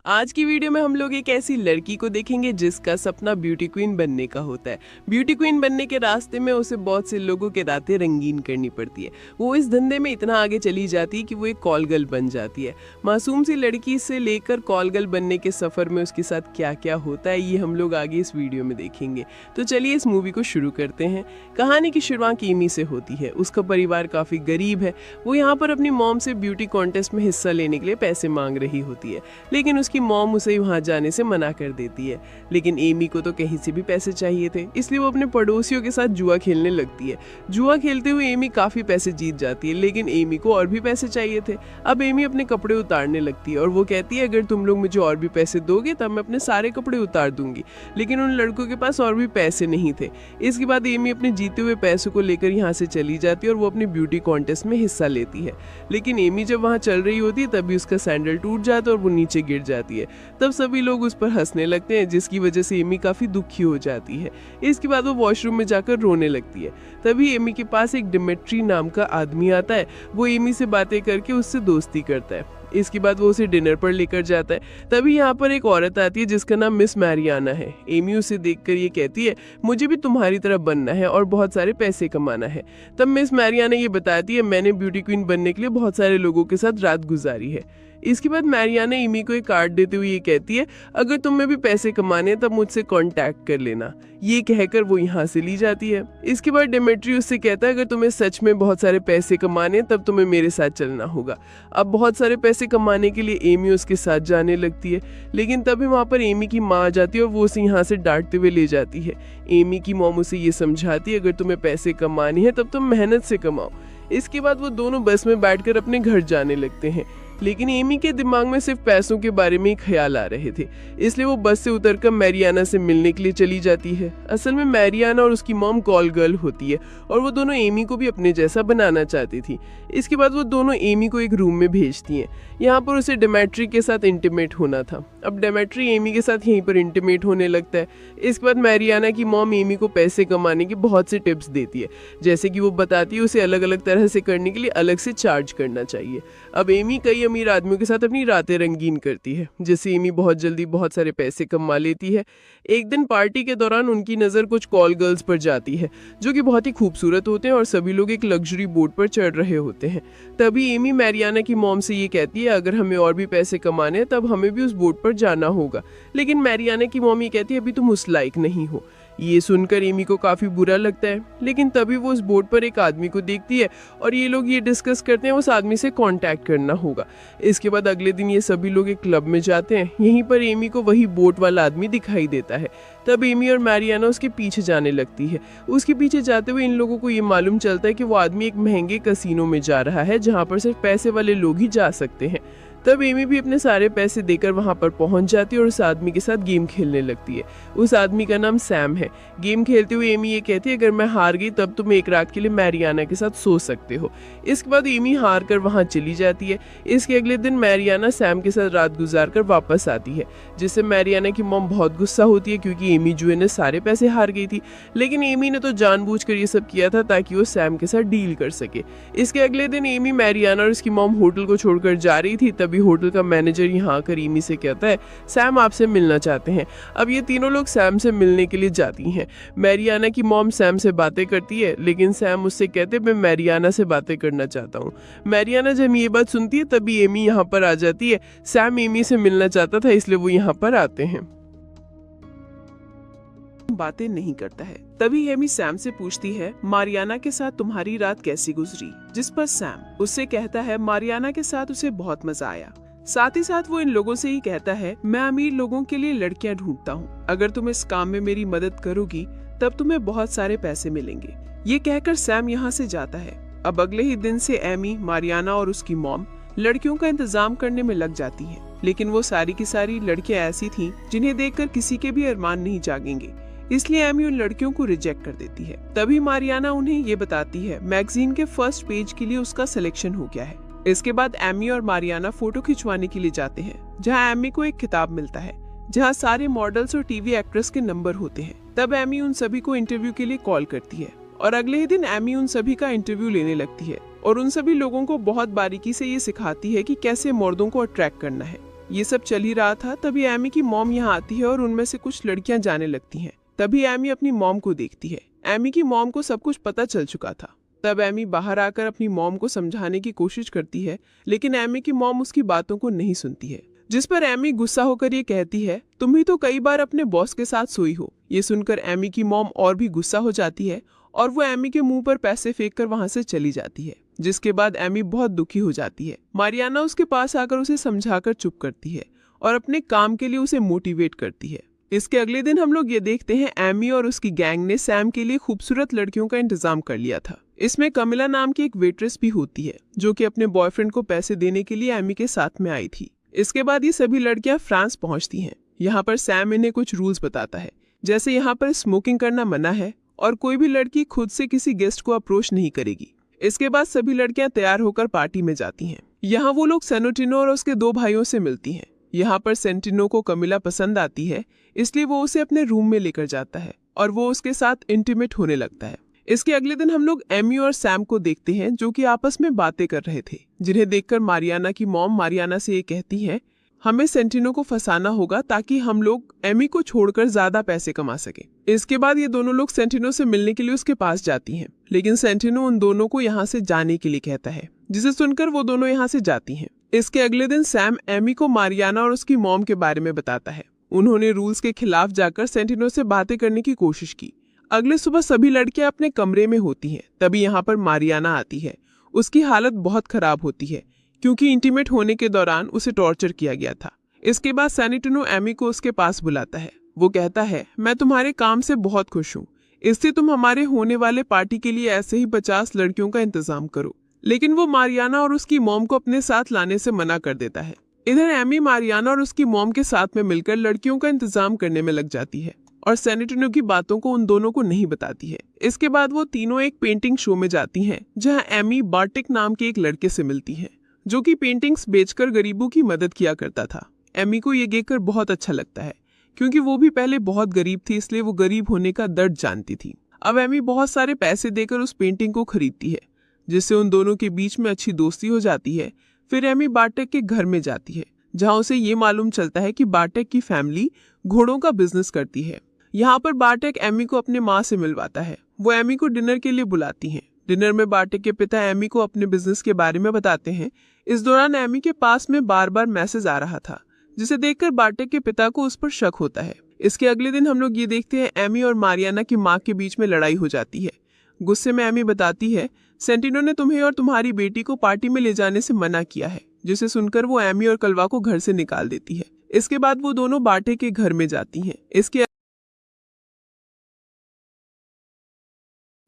आज की वीडियो में हम लोग एक ऐसी लड़की को देखेंगे जिसका सपना ब्यूटी क्वीन बनने का होता है। ब्यूटी क्वीन बनने के रास्ते में उसे बहुत से लोगों के रातें रंगीन करनी पड़ती है। वो इस धंधे में इतना आगे चली जाती है कि वो एक कॉल गर्ल बन जाती है। मासूम सी लड़की से लेकर कॉल गर्ल बनने के सफर में उसके साथ क्या क्या होता है ये हम लोग आगे इस वीडियो में देखेंगे। तो चलिए इस मूवी को शुरू करते हैं। कहानी की शुरुआत एमी से होती है। उसका परिवार काफी गरीब है। वो यहाँ पर अपनी मॉम से ब्यूटी कॉन्टेस्ट में हिस्सा लेने के लिए पैसे मांग रही होती है, लेकिन उसकी मॉम उसे वहां जाने से मना कर देती है। लेकिन एमी को तो कहीं से भी पैसे चाहिए थे, इसलिए वो अपने पड़ोसियों के साथ जुआ खेलने लगती है। जुआ खेलते हुए एमी काफी पैसे जीत जाती है, लेकिन एमी को और भी पैसे चाहिए थे। अब एमी अपने कपड़े उतारने लगती है और वो कहती है अगर तुम लोग मुझे और भी पैसे दोगे तब मैं अपने सारे कपड़े उतार दूंगी। लेकिन उन लड़कों के पास और भी पैसे नहीं थे। इसके बाद एमी अपने जीते हुए पैसों को लेकर यहाँ से चली जाती है और वो अपनी ब्यूटी कॉन्टेस्ट में हिस्सा लेती है। लेकिन एमी जब वहाँ चल रही होती है तभी उसका सैंडल टूट जाता है और वो नीचे गिर जाती है। तब सभी लोग उस पर हंसने लगते हैं, जिसकी वजह से एमी काफी दुखी हो जाती है। इसके बाद वो वॉशरूम में जाकर रोने लगती है। तभी एमी के पास एक डिमेट्री नाम का आदमी आता है। वो एमी से बातें करके उससे दोस्ती करता है। इसके बाद वो उसे डिनर पर लेकर जाता है। तभी यहाँ पर एक औरत आती है जिसका नाम मिस मैरियाना है। एमी उसे देखकर ये कहती है मुझे भी तुम्हारी तरह बनना है और बहुत सारे पैसे कमाना है। तब मिस मैरियाना ये बताती है मैंने ब्यूटी क्वीन बनने के लिए बहुत सारे लोगों के साथ रात गुजारी है। इसके बाद मैरियाना एमी को एक कार्ड देते हुए ये कहती है अगर तुम्हें भी पैसे कमाने हैं तब मुझसे कांटेक्ट कर लेना। ये कहकर वो यहाँ से ली जाती है। इसके बाद डेमेट्री उससे कहता है अगर तुम्हें सच में बहुत सारे पैसे कमाने हैं तब तुम्हें मेरे साथ चलना होगा। अब बहुत सारे पैसे कमाने के लिए एमी उसके साथ जाने लगती है, लेकिन तभी वहाँ पर एमी की माँ आ जाती है और वो उसे यहाँ से डांटते हुए ले जाती है। एमी की मॉम उसे ये समझाती है अगर तुम्हें पैसे कमाने हैं तब तुम मेहनत से कमाओ। इसके बाद वो दोनों बस में बैठकर अपने घर जाने लगते हैं, लेकिन एमी के दिमाग में सिर्फ पैसों के बारे में ही ख्याल आ रहे थे, इसलिए वो बस से उतरकर मैरियाना से मिलने के लिए चली जाती है। असल में मैरियाना और उसकी मॉम कॉल गर्ल होती है और वो दोनों एमी को भी अपने जैसा बनाना चाहती थी। इसके बाद वो दोनों एमी को एक रूम में भेजती हैं। यहाँ पर उसे डेमेट्री के साथ इंटीमेट होना था। अब डेमेट्री एमी के साथ यहीं पर इंटीमेट होने लगता है। इसके बाद मैरियाना की मॉम एमी को पैसे कमाने की बहुत सी टिप्स देती है, जैसे कि वो बताती है उसे अलग अलग तरह से करने के लिए अलग से चार्ज करना चाहिए। अब एमी कई अमीर आदमियों के साथ अपनी रातें रंगीन करती है, जिससे एमी बहुत जल्दी बहुत सारे पैसे कमा लेती है। एक दिन पार्टी के दौरान उनकी नज़र कुछ कॉल गर्ल्स पर जाती है जो कि बहुत ही खूबसूरत होते हैं और सभी लोग एक लग्जरी बोट पर चढ़ रहे होते हैं। तभी एमी मैरियाना की मॉम से ये कहती है अगर हमें और भी पैसे कमाने हैं तब हमें भी उस बोट पर जाना होगा। लेकिन मैरियाना की मॉम ये कहती है अभी तुम उस लायक नहीं हो। ये सुनकर एमी को काफी बुरा लगता है, लेकिन तभी वो उस बोट पर एक आदमी को देखती है और ये लोग ये डिस्कस करते हैं उस आदमी से कांटेक्ट करना होगा। इसके बाद अगले दिन ये सभी लोग एक क्लब में जाते हैं। यहीं पर एमी को वही बोट वाला आदमी दिखाई देता है। तब एमी और मैरियाना उसके पीछे जाने लगती है। उसके पीछे जाते हुए इन लोगों को ये मालूम चलता है कि वो आदमी एक महंगे कसीनो में जा रहा है जहाँ पर सिर्फ पैसे वाले लोग ही जा सकते हैं। तब एमी भी अपने सारे पैसे देकर वहां पर पहुंच जाती है और उस आदमी के साथ गेम खेलने लगती है। उस आदमी का नाम सैम है। गेम खेलते हुए एमी ये कहती है अगर मैं हार गई तब तुम एक रात के लिए मैरियाना के साथ सो सकते हो। इसके बाद एमी हार कर वहां चली जाती है। इसके अगले दिन मैरियाना सैम के साथ रात गुजार कर वापस आती है, जिससे मैरियाना की मॉम बहुत गुस्सा होती है क्योंकि एमी जुए ने सारे पैसे हार गई थी। लेकिन एमी ने तो जानबूझकर ये सब किया था ताकि वो सैम के साथ डील कर सके। इसके अगले दिन एमी मैरियाना और उसकी मॉम होटल को छोड़कर जा रही थी। तभी होटल का मैनेजर यहाँ आकर एमी से कहता है सैम आपसे मिलना चाहते हैं। अब ये तीनों लोग सैम से मिलने के लिए जाती हैं। मैरियाना की मॉम सैम से बातें करती है, लेकिन सैम उससे कहते मैं मैरियाना से बातें करना चाहता हूँ। मैरियाना जब ये बात सुनती है तभी एमी यहाँ पर आ जाती है। सैम एमी से मिलना चाहता था इसलिए वो यहाँ पर आते हैं। बातें नहीं करता है। तभी एमी सैम से पूछती है मारियाना के साथ तुम्हारी रात कैसी गुजरी, जिस पर सैम उससे कहता है मारियाना के साथ उसे बहुत मजा आया। साथ ही साथ वो इन लोगों से ही कहता है मैं अमीर लोगों के लिए लड़कियां ढूंढता हूँ, अगर तुम इस काम में मेरी मदद करोगी तब तुम्हें बहुत सारे पैसे मिलेंगे। ये कहकर सैम यहाँ से जाता है। अब अगले ही दिन से एमी, मारियाना और उसकी मॉम लड़कियों का इंतजाम करने में लग जाती है, लेकिन वो सारी की सारी लड़कियां ऐसी थीं जिन्हें देखकर किसी के भी अरमान नहीं जागेंगे, इसलिए एमी उन लड़कियों को रिजेक्ट कर देती है। तभी मारियाना उन्हें ये बताती है मैगजीन के फर्स्ट पेज के लिए उसका सिलेक्शन हो गया है। इसके बाद एमी और मारियाना फोटो खिंचवाने के लिए जाते हैं, जहां एमी को एक किताब मिलता है जहां सारे मॉडल्स और टीवी एक्ट्रेस के नंबर होते हैं। तब एमी उन सभी को इंटरव्यू के लिए कॉल करती है और अगले ही दिन एमी उन सभी का इंटरव्यू लेने लगती है और उन सभी लोगों को बहुत बारीकी से ये सिखाती है कि कैसे मर्दों को अट्रैक्ट करना है। ये सब चल ही रहा था, तभी एमी की मॉम यहाँ आती है और उनमें से कुछ लड़कियां जाने लगती हैं। तभी एमी अपनी मॉम को देखती है। एमी की मॉम को सब कुछ पता चल चुका था। तब एमी बाहर आकर अपनी मॉम को समझाने की कोशिश करती है, लेकिन एमी की मॉम उसकी बातों को नहीं सुनती है। जिस पर एमी गुस्सा होकर ये कहती है, तुम ही तो कई बार अपने बॉस के साथ सोई हो। ये सुनकर एमी की मॉम और भी गुस्सा हो जाती है और वो एमी के मुंह पर पैसे फेंक कर वहां से चली जाती है। जिसके बाद एमी बहुत दुखी हो जाती है। मारियाना उसके पास आकर उसे समझाकर चुप करती है और अपने काम के लिए उसे मोटिवेट करती है। इसके अगले दिन हम लोग ये देखते हैं एमी और उसकी गैंग ने सैम के लिए खूबसूरत लड़कियों का इंतजाम कर लिया था। इसमें कमिला नाम की एक वेट्रेस भी होती है जो कि अपने बॉयफ्रेंड को पैसे देने के लिए एमी के साथ में आई थी। इसके बाद ये सभी लड़कियां फ्रांस पहुंचती हैं। यहाँ पर सैम इन्हें कुछ रूल्स बताता है, जैसे यहाँ पर स्मोकिंग करना मना है और कोई भी लड़की खुद से किसी गेस्ट को अप्रोच नहीं करेगी। इसके बाद सभी लड़कियां तैयार होकर पार्टी में जाती हैं। यहाँ वो लोग सेंटिनो और उसके 2 भाइयों से मिलती हैं। यहाँ पर सेंटिनो को कमिला पसंद आती है, इसलिए वो उसे अपने रूम में लेकर जाता है और वो उसके साथ इंटीमेट होने लगता है। इसके अगले दिन हम लोग एमी और सैम को देखते हैं जो कि आपस में बातें कर रहे थे, जिन्हें देखकर मारियाना की मॉम मारियाना से ये कहती है, हमें सेंटिनो को फंसाना होगा ताकि हम लोग एमी को छोड़कर ज्यादा पैसे कमा सके। इसके बाद ये दोनों लोग सेंटिनो से मिलने के लिए उसके पास जाती हैं, लेकिन सेंटिनो उन दोनों को यहाँ से जाने के लिए कहता है, जिसे सुनकर वो दोनों यहाँ से जाती हैं। इसके अगले दिन सैम एमी को मारियाना और उसकी मॉम के बारे में बताता है। उन्होंने रूल्स के खिलाफ जाकर सेंटिनो से बातें करने की कोशिश की। अगले सुबह सभी लड़कियां अपने कमरे में होती हैं। तभी यहाँ पर मारियाना आती है। उसकी हालत बहुत खराब होती है क्योंकि इंटीमेट होने के दौरान उसे टॉर्चर किया गया था। इसके बाद सेंटिनो एमी को उसके पास बुलाता है। वो कहता है, मैं तुम्हारे काम से बहुत खुश हूँ, इससे तुम हमारे होने वाले पार्टी के लिए ऐसे ही 50 लड़कियों का इंतजाम करो। लेकिन वो मारियाना और उसकी मॉम को अपने साथ लाने से मना कर देता है। इधर एमी मारियाना और उसकी मॉम के साथ में मिलकर लड़कियों का इंतजाम करने में लग जाती है और सेंटिनो की बातों को उन दोनों को नहीं बताती है। इसके बाद वो तीनों एक पेंटिंग शो में जाती हैं, जहां एमी बार्टिक नाम के एक लड़के से मिलती है जो कि पेंटिंग्स बेचकर गरीबों की मदद किया करता था। एमी को ये देखकर बहुत अच्छा लगता है क्योंकि वो भी पहले बहुत गरीब थी, इसलिए वो गरीब होने का दर्द जानती थी। अब एमी बहुत सारे पैसे देकर उस पेंटिंग को खरीदती है, जिससे उन दोनों के बीच में अच्छी दोस्ती हो जाती है। फिर एमी बार्टेक के घर में जाती है, जहां उसे ये मालूम चलता है कि बार्टेक की फैमिली घोड़ों का बिजनेस करती है। यहाँ पर बार्टेक एमी को अपने माँ से मिलवाता है। वो एमी को डिनर के लिए बुलाती हैं। डिनर में बार्टेक के पिता एमी को अपने बिजनेस के बारे में बताते हैं। इस दौरान एमी के पास में बार बार मैसेज आ रहा था, जिसे देखकर बार्टेक के पिता को उस पर शक होता है। इसके अगले दिन हम लोग ये देखते हैं एमी और मारियाना की माँ के बीच में लड़ाई हो जाती है। गुस्से में एमी बताती है, सेंटिनो ने तुम्हें और तुम्हारी बेटी को पार्टी में ले जाने से मना किया है, जिसे सुनकर वो एमी और कलवा को घर से निकाल देती है। इसके बाद वो दोनों बार्टेक के घर में जाती हैं। इसके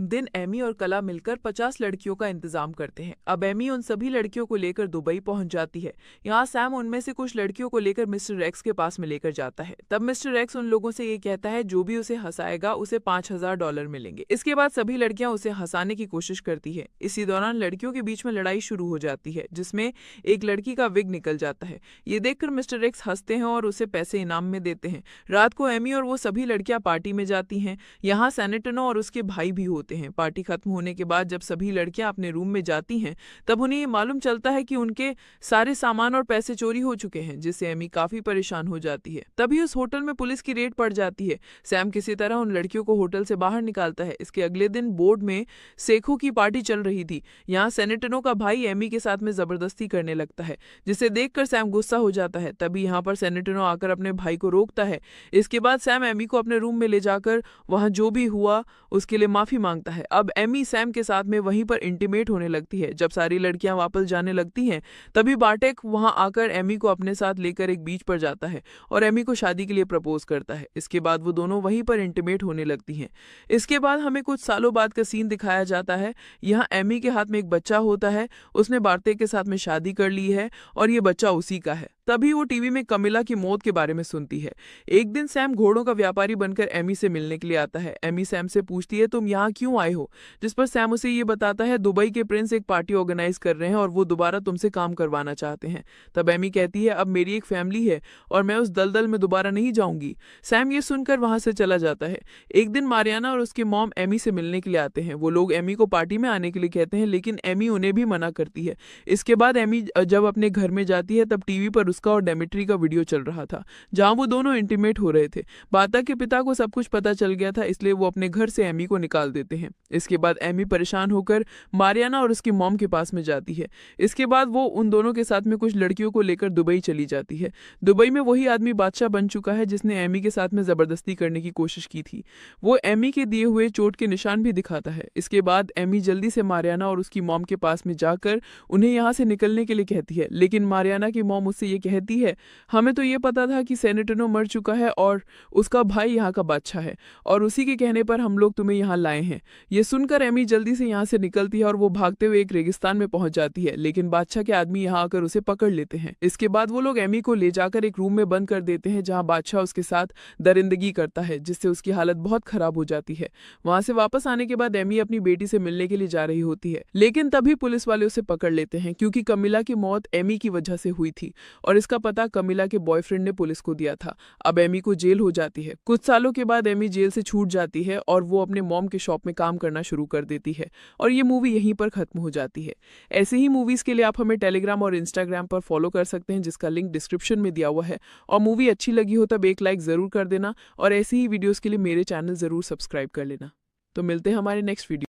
दिन एमी और कला मिलकर 50 लड़कियों का इंतजाम करते हैं। अब एमी उन सभी लड़कियों को लेकर दुबई पहुंच जाती है। यहाँ सैम उनमें से कुछ लड़कियों को लेकर मिस्टर रेक्स के पास में लेकर जाता है। तब मिस्टर रेक्स उन लोगों से ये कहता है, जो भी उसे हंसाएगा उसे $5000 मिलेंगे। इसके बाद सभी लड़कियां उसे हंसाने की कोशिश करती है। इसी दौरान लड़कियों के बीच में लड़ाई शुरू हो जाती है, जिसमें एक लड़की का विग निकल जाता है। ये देखकर मिस्टर रेक्स हंसते हैं और उसे पैसे इनाम में देते हैं। रात को एमी और वो सभी लड़कियां पार्टी में जाती हैं। यहाँ सेनेटनो और उसके भाई भी होते हैं। पार्टी खत्म होने के बाद जब सभी लड़कियां अपने रूम में जाती हैं, तब उन्हें ये मालूम चलता है कि उनके सारे सामान और पैसे चोरी हो चुके हैं, जिससे एमी काफी परेशान हो जाती है। तभी उस होटल में पुलिस की रेड पड़ जाती है। सैम किसी तरह उन लड़कियों को होटल से बाहर निकालता है। इसके अगले दिन बोर्ड में सेखो की पार्टी चल रही थी। यहाँ सेनेटनो का भाई एमी के साथ में जबरदस्ती करने लगता है, जिसे देखकर सैम गुस्सा हो जाता है। तभी यहाँ पर सेनेटनो आकर अपने भाई को रोकता है। इसके बाद सैम एमी को अपने रूम में ले जाकर वहां जो भी हुआ उसके लिए माफी मांगता है। अब एमी सैम के साथ में वहीं पर इंटीमेट होने लगती है। जब सारी लड़कियां वापस जाने लगती हैं, तभी बार्टेक वहां आकर एमी को अपने साथ लेकर एक बीच पर जाता है और एमी को शादी के लिए प्रपोज करता है। इसके बाद वो दोनों वहीं पर इंटीमेट होने लगती हैं। इसके बाद हमें कुछ सालों बाद का सीन दिखाया जाता है। यहाँ एमी के हाथ में एक बच्चा होता है। उसने बार्टेक के साथ में शादी कर ली है और ये बच्चा उसी का है। तभी वो टीवी में कमिला की मौत के बारे में सुनती है। एक दिन सैम घोड़ों का व्यापारी बनकर एमी से मिलने के लिए आता है। एमी सैम से पूछती है, तुम यहाँ क्यों क्यों आए हो, जिस पर सैम उसे ये बताता है दुबई के प्रिंस एक पार्टी ऑर्गेनाइज कर रहे हैं और वो दोबारा तुमसे काम करवाना चाहते हैं। तब एमी कहती है अब मेरी एक फैमिली है और मैं उस दलदल में दोबारा नहीं जाऊंगी। सैम ये सुनकर वहां से चला जाता है। एक दिन मारियाना और उसकी मॉम एमी से मिलने के लिए आते हैं। वो लोग एमी को पार्टी में आने के लिए कहते हैं, लेकिन एमी उन्हें भी मना करती है। इसके बाद एमी जब अपने घर में जाती है तब टीवी पर उसका और डेमिट्री का वीडियो चल रहा था, जहां वो दोनों इंटीमेट हो रहे थे। बाता के पिता को सब कुछ पता चल गया था, इसलिए वो अपने घर से एमी को निकाल देते हैं। इसके बाद एमी परेशान होकर मारियाना और उसकी मॉम के पास में जाती है। इसके बाद वो उन दोनों के साथ में कुछ लड़कियों को लेकर दुबई चली जाती है। दुबई में वही आदमी बादशाह बन चुका है जिसने एमी के साथ में जबरदस्ती करने की कोशिश की थी। वो एमी के दिए हुए चोट के निशान भी दिखाता है। इसके बाद एमी जल्दी से मारियाना और उसकी मॉम के पास में जाकर उन्हें यहाँ से निकलने के लिए कहती है, लेकिन मारियाना की मॉम उससे ये कहती है हमें तो ये पता था कि सेनेटनो मर चुका है और उसका भाई यहाँ का बादशाह है और उसी के कहने पर हम लोग तुम्हें यहाँ लाए हैं। ये सुनकर एमी जल्दी से यहाँ से निकलती है और वो भागते हुए एक रेगिस्तान में पहुंच जाती है, लेकिन बादशाह के आदमी यहाँ आकर उसे पकड़ लेते हैं। इसके बाद वो लोग एमी को ले जाकर एक रूम में बंद कर देते हैं जहाँ बादशाह उसके साथ दरिंदगी करता है, जिससे उसकी हालत बहुत खराब हो जाती है। वहां से वापस आने के बाद एमी अपनी बेटी से मिलने के लिए जा रही होती है, लेकिन तभी पुलिस वाले उसे पकड़ लेते हैं क्योंकि कमिला की मौत एमी की वजह से हुई थी और इसका पता कमिला के बॉयफ्रेंड ने पुलिस को दिया था। अब एमी को जेल हो जाती है। कुछ सालों के बाद एमी जेल से छूट जाती है और वो अपने मॉम के शॉप में काम करना शुरू कर देती है और ये मूवी यहीं पर खत्म हो जाती है। ऐसे ही मूवीज के लिए आप हमें टेलीग्राम और इंस्टाग्राम पर फॉलो कर सकते हैं, जिसका लिंक डिस्क्रिप्शन में दिया हुआ है। और मूवी अच्छी लगी हो तब एक लाइक जरूर कर देना और ऐसे ही वीडियोस के लिए मेरे चैनल जरूर सब्सक्राइब कर लेना। तो मिलते हैं हमारे नेक्स्ट वीडियो।